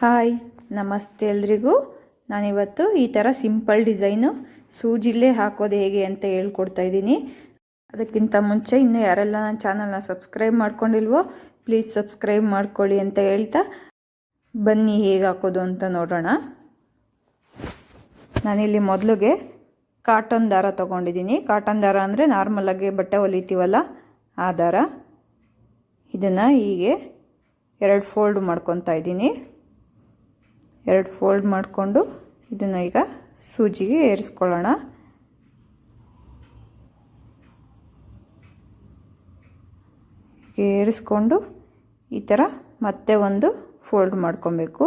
Hi ನಮಸ್ತೆ ಎಲ್ರಿಗೂ. ನಾನಿವತ್ತು ಈ ಥರ ಸಿಂಪಲ್ ಡಿಸೈನು ಸೂಜಿಲ್ಲೇ ಹಾಕೋದು ಹೇಗೆ ಅಂತ ಹೇಳ್ಕೊಡ್ತಾ ಇದ್ದೀನಿ. ಅದಕ್ಕಿಂತ ಮುಂಚೆ ಇನ್ನೂ ಯಾರೆಲ್ಲ ನನ್ನ ಚಾನಲ್ನ ಸಬ್ಸ್ಕ್ರೈಬ್ ಮಾಡ್ಕೊಂಡಿಲ್ವೋ ಪ್ಲೀಸ್ ಸಬ್ಸ್ಕ್ರೈಬ್ ಮಾಡ್ಕೊಳ್ಳಿ ಅಂತ ಹೇಳ್ತಾ ಬನ್ನಿ ಹೇಗೆ ಹಾಕೋದು ಅಂತ ನೋಡೋಣ. ನಾನಿಲ್ಲಿ ಮೊದಲಿಗೆ ಕಾಟನ್ ದಾರ ತೊಗೊಂಡಿದ್ದೀನಿ. ಕಾಟನ್ ದಾರ ಅಂದರೆ ನಾರ್ಮಲಾಗಿ ಬಟ್ಟೆ ಹೊಲಿತೀವಲ್ಲ ಆ ದಾರ. ಇದನ್ನು ಹೀಗೆ 2 ಫೋಲ್ಡ್ ಮಾಡ್ಕೊತಾ ಇದ್ದೀನಿ. 2 ಫೋಲ್ಡ್ ಮಾಡಿಕೊಂಡು ಇದನ್ನು ಈಗ ಸೂಜಿಗೆ ಏರಿಸ್ಕೊಳ್ಳೋಣ. ಏರಿಸ್ಕೊಂಡು ಈ ಥರ ಮತ್ತೆ ಒಂದು ಫೋಲ್ಡ್ ಮಾಡ್ಕೊಬೇಕು.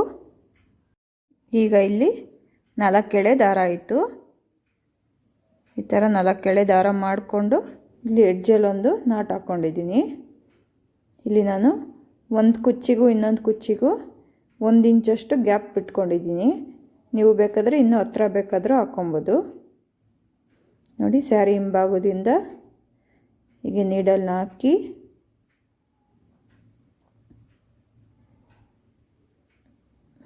ಈಗ ಇಲ್ಲಿ 4 ಎಳೆ ದಾರ ಆಯಿತು. ಈ ಥರ 4 ಎಳೆ ದಾರ ಮಾಡಿಕೊಂಡು ಇಲ್ಲಿ ಎಡ್ಜಲ್ಲೊಂದು ನಾಟ್ ಹಾಕ್ಕೊಂಡಿದ್ದೀನಿ. ಇಲ್ಲಿ ನಾನು ಒಂದು ಕುಚ್ಚಿಗೂ ಇನ್ನೊಂದು ಕುಚ್ಚಿಗೂ 1 ಇಂಚಷ್ಟು ಗ್ಯಾಪ್ ಬಿಟ್ಕೊಂಡಿದ್ದೀನಿ. ನೀವು ಬೇಕಾದರೆ ಇನ್ನೂ ಹತ್ರ ಬೇಕಾದರೂ ಹಾಕ್ಕೊಬೋದು. ನೋಡಿ, ಸ್ಯಾರಿ ಹಿಂಭಾಗದಿಂದ ಹೀಗೆ ನೀಡಲ್ನ ಹಾಕಿ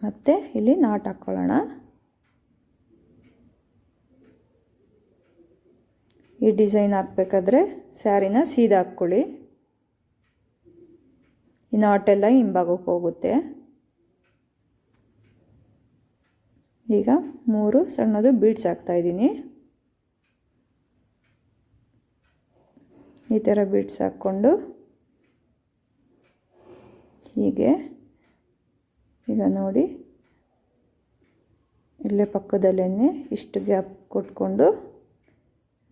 ಮತ್ತು ಇಲ್ಲಿ ನಾಟ್ ಹಾಕ್ಕೊಳ್ಳೋಣ. ಈ ಡಿಸೈನ್ ಹಾಕಬೇಕಾದ್ರೆ ಸ್ಯಾರಿನ ಸೀದಾ ಹಾಕ್ಕೊಳ್ಳಿ. ಈ ನಾಟೆಲ್ಲ ಹಿಂಭಾಗಕ್ಕೆ ಹೋಗುತ್ತೆ. ಈಗ 3 ಸಣ್ಣದು ಬೀಡ್ಸ್ ಹಾಕ್ತಾಯಿದ್ದೀನಿ. ಈ ಥರ ಬೀಡ್ಸ್ ಹಾಕ್ಕೊಂಡು ಹೀಗೆ ಈಗ ನೋಡಿ ಇಲ್ಲೇ ಪಕ್ಕದಲ್ಲೇ ಇಷ್ಟು ಗ್ಯಾಪ್ ಕೊಟ್ಕೊಂಡು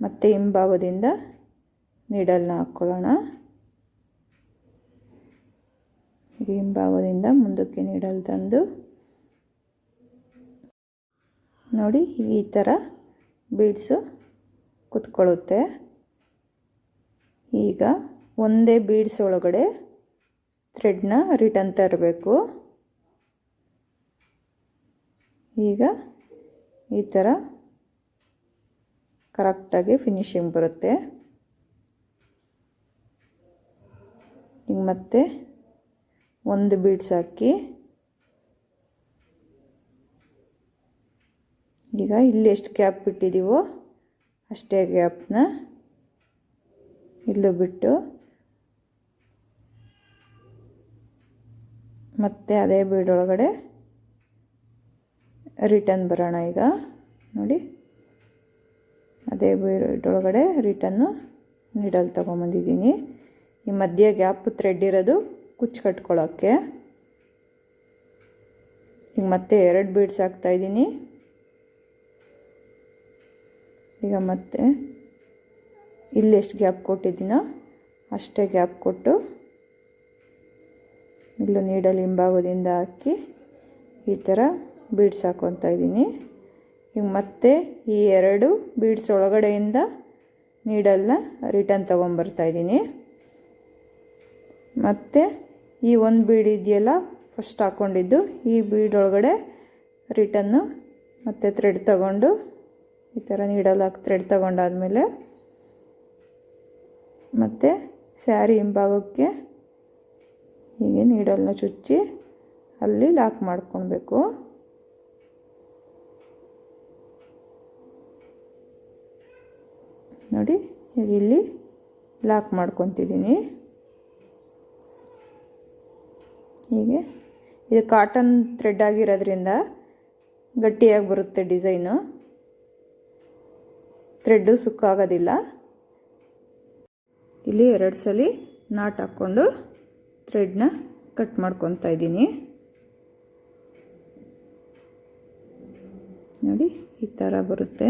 ಮತ್ತೆ ಹಿಂಭಾಗದಿಂದ ನೀಡಲ್ನ ಹಾಕ್ಕೊಳ್ಳೋಣ. ಈಗ ಹಿಂಭಾಗದಿಂದ ಮುಂದಕ್ಕೆ ನೀಡಲ್ ತಂದು ನೋಡಿ ಈ ಥರ ಬೀಡ್ಸು ಕುತ್ಕೊಳ್ಳುತ್ತೆ. ಈಗ ಒಂದೇ ಬೀಡ್ಸ್ ಒಳಗಡೆ ಥ್ರೆಡ್ನ ರಿಟರ್ನ್ ತರಬೇಕು. ಈಗ ಈ ಥರ ಕರೆಕ್ಟಾಗಿ ಫಿನಿಶಿಂಗ್ ಬರುತ್ತೆ. ಈಗ ಮತ್ತೆ ಒಂದು ಬೀಡ್ಸ್ ಹಾಕಿ ಈಗ ಇಲ್ಲಿ ಎಷ್ಟು ಗ್ಯಾಪ್ ಬಿಟ್ಟಿದ್ದೀವೋ ಅಷ್ಟೇ ಗ್ಯಾಪ್ನ ಇಲ್ಲೂ ಬಿಟ್ಟು ಮತ್ತೆ ಅದೇ ಬೀಡ್ ಒಳಗಡೆ ರಿಟರ್ನ್ ಬರೋಣ. ಈಗ ನೋಡಿ ಅದೇ ಬೀಡ್ ಒಳಗಡೆ ರಿಟರ್ನು ನೀಡಲ್ ತೊಗೊಂಬಂದಿದ್ದೀನಿ. ಈ ಮಧ್ಯೆ ಗ್ಯಾಪ್ ಥ್ರೆಡ್ ಇರೋದು ಕುಚ್ಚು ಕಟ್ಕೊಳ್ಳೋಕ್ಕೆ. ಈಗ ಮತ್ತೆ 2 ಬೀಡ್ಸ್ ಹಾಕ್ತಾಯಿದ್ದೀನಿ. ಈಗ ಮತ್ತೆ ಇಲ್ಲಿ ಎಷ್ಟು ಗ್ಯಾಪ್ ಕೊಟ್ಟಿದ್ದೀನೋ ಅಷ್ಟೇ ಗ್ಯಾಪ್ ಕೊಟ್ಟು ಇಲ್ಲೂ ನೀಡಲ್ ಹಿಂಭಾಗದಿಂದ ಹಾಕಿ ಈ ಥರ ಬೀಡ್ಸ್ ಹಾಕ್ಕೊತಾ ಇದ್ದೀನಿ. ಈಗ ಮತ್ತೆ ಈ 2 ಬೀಡ್ಸ್ ಒಳಗಡೆಯಿಂದ ನೀಡಲ್ನ ರಿಟರ್ನ್ ತೊಗೊಂಬರ್ತಾಯಿದ್ದೀನಿ. ಮತ್ತು ಈ ಒಂದು ಬೀಡ್ ಇದೆಯಲ್ಲ ಫಸ್ಟ್ ಹಾಕ್ಕೊಂಡಿದ್ದು, ಈ ಬೀಡ್ ಒಳಗಡೆ ರಿಟನ್ನು ಮತ್ತು ಥ್ರೆಡ್ ತಗೊಂಡು ಈ ಥರ ನೀಡಲ್ ಹಾಕಿ ಥ್ರೆಡ್ ತಗೊಂಡಾದಮೇಲೆ ಮತ್ತು ಸ್ಯಾರಿ ಹಿಂಭಾಗಕ್ಕೆ ಹೀಗೆ ನೀಡಲ್ನ ಚುಚ್ಚಿ ಅಲ್ಲಿ ಲಾಕ್ ಮಾಡ್ಕೊಳ್ಬೇಕು. ನೋಡಿ ಈಗ ಇಲ್ಲಿ ಲಾಕ್ ಮಾಡ್ಕೊತಿದ್ದೀನಿ. ಹೀಗೆ ಇದು ಕಾಟನ್ ಥ್ರೆಡ್ ಆಗಿರೋದ್ರಿಂದ ಗಟ್ಟಿಯಾಗಿ ಬರುತ್ತೆ ಡಿಸೈನು, ಥ್ರೆಡ್ಡು ಸುಕ್ಕಾಗೋದಿಲ್ಲ. ಇಲ್ಲಿ 2 ಸಲ ನಾಟ್ ಹಾಕ್ಕೊಂಡು ಥ್ರೆಡ್ನ ಕಟ್ ಮಾಡ್ಕೊತಾ ಇದ್ದೀನಿ. ನೋಡಿ ಈ ಥರ ಬರುತ್ತೆ.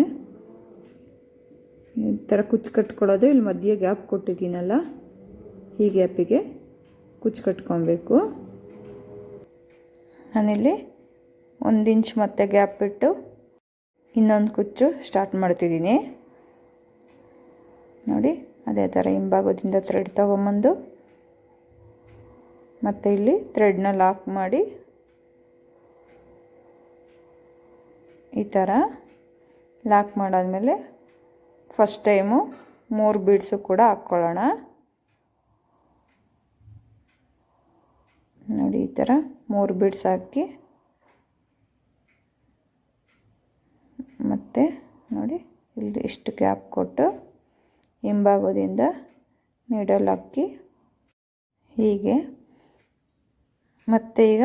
ಈ ಥರ ಕುಚ್ಚು ಕಟ್ಕೊಳ್ಳೋದು. ಇಲ್ಲಿ ಮಧ್ಯೆ ಗ್ಯಾಪ್ ಕೊಟ್ಟಿದ್ದೀನಲ್ಲ, ಈ ಗ್ಯಾಪಿಗೆ ಕುಚ್ಚು ಕಟ್ಕೊಬೇಕು. ನಾನಿಲ್ಲಿ 1 ಇಂಚ್ ಮತ್ತೆ ಗ್ಯಾಪ್ ಬಿಟ್ಟು ಇನ್ನೊಂದು ಕುಚ್ಚು ಸ್ಟಾರ್ಟ್ ಮಾಡ್ತಿದ್ದೀನಿ. ನೋಡಿ ಅದೇ ಥರ ಹಿಂಭಾಗದಿಂದ ಥ್ರೆಡ್ ತೊಗೊಂಬಂದು ಮತ್ತು ಇಲ್ಲಿ ಥ್ರೆಡ್ನ ಲಾಕ್ ಮಾಡಿ ಈ ಥರ ಲಾಕ್ ಮಾಡಾದಮೇಲೆ ಫಸ್ಟ್ ಟೈಮು 3 ಬೀಡ್ಸು ಕೂಡ ಹಾಕ್ಕೊಳ್ಳೋಣ. ನೋಡಿ ಈ ಥರ 3 ಬೀಡ್ಸ್ ಹಾಕಿ ಮತ್ತು ನೋಡಿ ಇಲ್ಲಿ ಇಷ್ಟು ಗ್ಯಾಪ್ ಕೊಟ್ಟು ಹಿಂಭಾಗದಿಂದ ನೀಡಲ್ ಹಾಕಿ ಹೀಗೆ ಮತ್ತು ಈಗ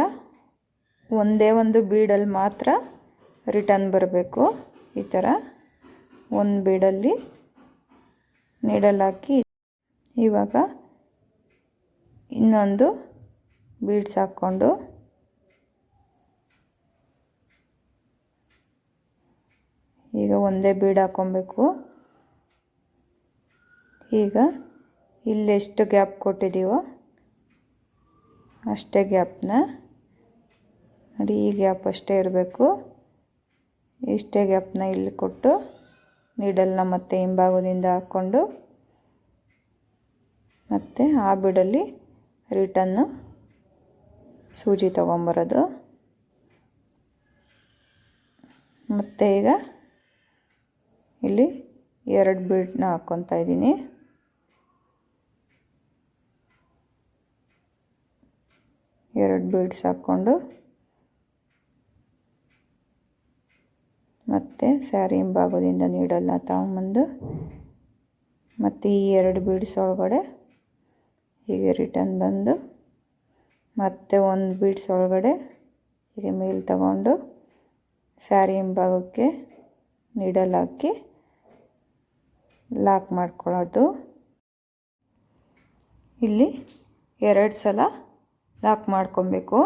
ಒಂದೇ ಒಂದು ಬೀಡಲ್ಲಿ ಮಾತ್ರ ರಿಟರ್ನ್ ಬರಬೇಕು. ಈ ಥರ ಒಂದು ಬೀಡಲ್ಲಿ ನೀಡಲ್ ಹಾಕಿ ಇವಾಗ ಇನ್ನೊಂದು ಬೀಡ್ಸ್ ಹಾಕ್ಕೊಂಡು ಈಗ ಒಂದೇ ಬೀಡ್ ಹಾಕ್ಕೊಬೇಕು. ಈಗ ಇಲ್ಲೆಷ್ಟು ಗ್ಯಾಪ್ ಕೊಟ್ಟಿದ್ದೀವೋ ಅಷ್ಟೇ ಗ್ಯಾಪ್ನ ನೋಡಿ, ಈ ಗ್ಯಾಪ್ ಅಷ್ಟೇ ಇರಬೇಕು. ಇಷ್ಟೇ ಗ್ಯಾಪ್ನ ಇಲ್ಲಿ ಕೊಟ್ಟು ನೀಡಲ್ನ ಮತ್ತೆ ಹಿಂಭಾಗದಿಂದ ಹಾಕ್ಕೊಂಡು ಮತ್ತು ಆ ಬೀಡಲ್ಲಿ ರಿಟನ್ನು ಸೂಜಿ ತೊಗೊಂಬರೋದು. ಮತ್ತು ಈಗ ಇಲ್ಲಿ 2 ಬೀಡನ್ನ ಹಾಕ್ಕೊತಾ ಇದ್ದೀನಿ. ಎರಡು ಬೀಡ್ಸ್ ಹಾಕ್ಕೊಂಡು ಮತ್ತು ಸ್ಯಾರಿ ಹಿಂಭಾಗದಿಂದ ನೀಡಲ್ನ ತಗೊಂಬಂದು ಮತ್ತು ಈ 2 ಬೀಡ್ಸ್ ಒಳಗಡೆ ಹೀಗೆ ರಿಟರ್ನ್ ಬಂದು ಮತ್ತೆ ಒಂದು ಬೀಡ್ಸ್ ಒಳಗಡೆ ಹೀಗೆ ಮೇಲೆ ತಗೊಂಡು ಸ್ಯಾರಿ ಹಿಂಭಾಗಕ್ಕೆ ನೀಡಲ್ ಹಾಕಿ ಲಾಕ್ ಮಾಡ್ಕೊಳ್ಳೋದು. ಇಲ್ಲಿ 2 ಸಲ ಲಾಕ್ ಮಾಡ್ಕೊಬೇಕು.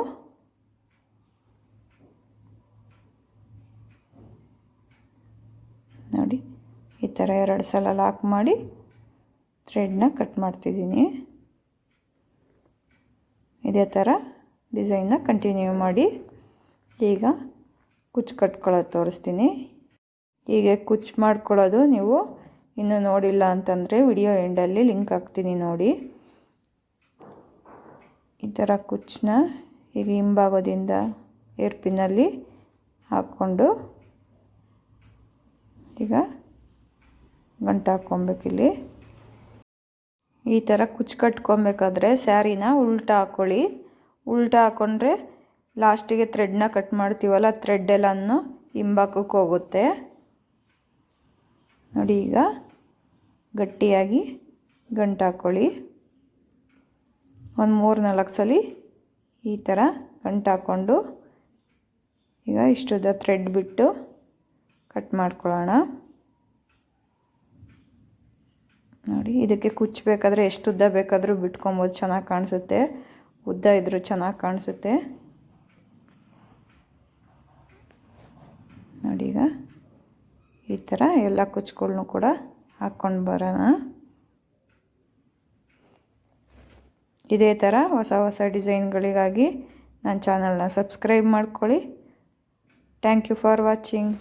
ನೋಡಿ ಈ ಥರ 2 ಸಲ ಲಾಕ್ ಮಾಡಿ ಥ್ರೆಡ್ನ ಕಟ್ ಮಾಡ್ತಿದ್ದೀನಿ. ಇದೇ ಥರ ಡಿಸೈನ್ನ ಕಂಟಿನ್ಯೂ ಮಾಡಿ. ಈಗ ಕುಚ್ಚು ಕಟ್ಕೊಳ್ಳೋದು ತೋರಿಸ್ತೀನಿ. ಹೀಗೆ ಕುಚ್ಚು ಮಾಡ್ಕೊಳ್ಳೋದು ನೀವು ಇನ್ನೂ ನೋಡಿಲ್ಲ ಅಂತಂದರೆ ವಿಡಿಯೋ ಎಂಡಲ್ಲಿ ಲಿಂಕ್ ಹಾಕ್ತೀನಿ ನೋಡಿ. ಈ ಥರ ಕುಚ್ಚನ್ನ ಹೀಗೆ ಹಿಂಭಾಗದಿಂದ ಏರ್ಪಿನಲ್ಲಿ ಹಾಕ್ಕೊಂಡು ಈಗ ಗಂಟು ಹಾಕ್ಕೊಬೇಕಿಲ್ಲಿ. ಈ ಥರ ಕುಚ್ಚು ಕಟ್ಕೊಬೇಕಾದ್ರೆ ಸ್ಯಾರಿನ ಉಲ್ಟಾ ಹಾಕ್ಕೊಳ್ಳಿ. ಉಲ್ಟಾ ಹಾಕ್ಕೊಂಡ್ರೆ ಲಾಸ್ಟಿಗೆ ಥ್ರೆಡ್ನ ಕಟ್ ಮಾಡ್ತೀವಲ್ಲ, ಥ್ರೆಡ್ ಎಲ್ಲನೂ ಹಿಂಭಾಗಕ್ಕೆ ಹೋಗುತ್ತೆ ನೋಡಿ. ಈಗ ಗಟ್ಟಿಯಾಗಿ ಗಂಟು ಹಾಕ್ಕೊಳ್ಳಿ. ಒಂದು 3-4 ಸಲ ಈ ಥರ ಗಂಟು ಹಾಕ್ಕೊಂಡು ಈಗ ಇಷ್ಟುದ್ದ ಥ್ರೆಡ್ ಬಿಟ್ಟು ಕಟ್ ಮಾಡ್ಕೊಳ್ಳೋಣ ನೋಡಿ. ಇದಕ್ಕೆ ಕುಚ್ಚು ಬೇಕಾದರೆ ಎಷ್ಟು ಉದ್ದ ಬೇಕಾದರೂ ಬಿಟ್ಕೊಬೋದು, ಚೆನ್ನಾಗಿ ಕಾಣಿಸುತ್ತೆ. ಉದ್ದ ಇದ್ದರೂ ಚೆನ್ನಾಗಿ ಕಾಣಿಸುತ್ತೆ ನೋಡಿ. ಈಗ ಈ ಥರ ಎಲ್ಲ ಕುಚ್ಚುಗಳ್ನೂ ಕೂಡ ಹಾಕ್ಕೊಂಡು ಬರೋಣ. ಇದೇ ಥರ ಹೊಸ ಡಿಸೈನ್ಗಳಿಗಾಗಿ ನನ್ನ ಚಾನಲ್ನ ಸಬ್ಸ್ಕ್ರೈಬ್ ಮಾಡ್ಕೊಳ್ಳಿ. Thank you for watching.